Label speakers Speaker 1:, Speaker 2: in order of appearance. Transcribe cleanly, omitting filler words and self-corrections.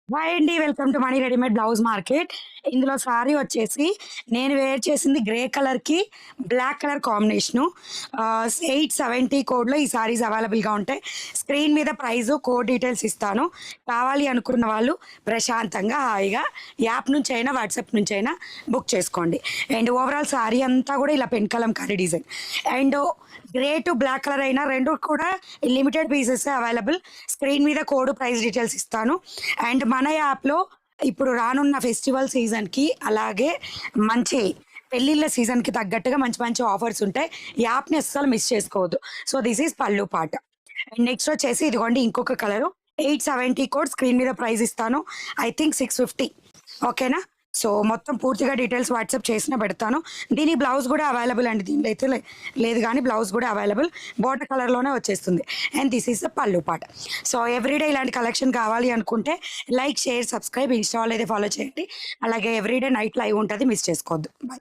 Speaker 1: Hi అండి. Welcome to money readymade blouse market. ఇందులో sorry వచ్చేసి నేను వేర్ చేసింది గ్రే కలర్‌కి బ్లాక్ కలర్ కాంబినేషను. 870 కోడ్‌లో ఈ సారీస్ అవైలబుల్‌గా ఉంటాయి. స్క్రీన్ మీద ప్రైజు, కోడ్ డీటెయిల్స్ ఇస్తాను. కావాలి అనుకున్న వాళ్ళు ప్రశాంతంగా, హాయిగా యాప్ నుంచైనా, వాట్సాప్ నుంచైనా బుక్ చేసుకోండి. అండ్ ఓవరాల్ సారీ అంతా కూడా ఇలా pen Kalamkari design. And grey to black colour అయినా 2 కూడా లిమిటెడ్ పీసెసే అవైలబుల్. స్క్రీన్ మీద కోడ్, ప్రైస్ డీటెయిల్స్ ఇస్తాను. అండ్ మన యాప్‌లో ఇప్పుడు రానున్న ఫెస్టివల్ సీజన్‌కి, అలాగే మంచి పెళ్ళిళ్ళ సీజన్‌కి తగ్గట్టుగా మంచి మంచి ఆఫర్స్ ఉంటాయి. యాప్‌ని అస్సలు మిస్ చేసుకోవద్దు. సో, దిస్ ఈజ్ పల్లు పార్ట్. అండ్ నెక్స్ట్ వచ్చేసి ఇదిగోండి ఇంకొక కలరు. 870 కోడ్ స్క్రీన్ మీద ప్రైస్ ఇస్తాను. I think 650. ఓకేనా? సో, మొత్తం పూర్తిగా డీటెయిల్స్ వాట్సాప్ చేసినా పెడతాను. దీని బ్లౌజ్ గూడా అవైలబుల్ అండి. దీనిలో అయితే లేదు గానీ బ్లౌజ్ గూడా అవైలబుల్. బార్డర్ కలర్‌లోనే వచ్చేస్తుంది. అండ్ దిస్ ఈస్ ద పల్లు పార్ట్. సో, ఎవ్రీడే ఇలాంటి కలెక్షన్ కావాలి అనుకుంటే లైక్, షేర్, సబ్స్క్రైబ్, ఇన్‌స్టా అయితే ఫాలో చేయండి. అలాగే ఎవ్రీడే నైట్ లైవ్ ఉంటది. మిస్ చేసుకోవద్దు. బై.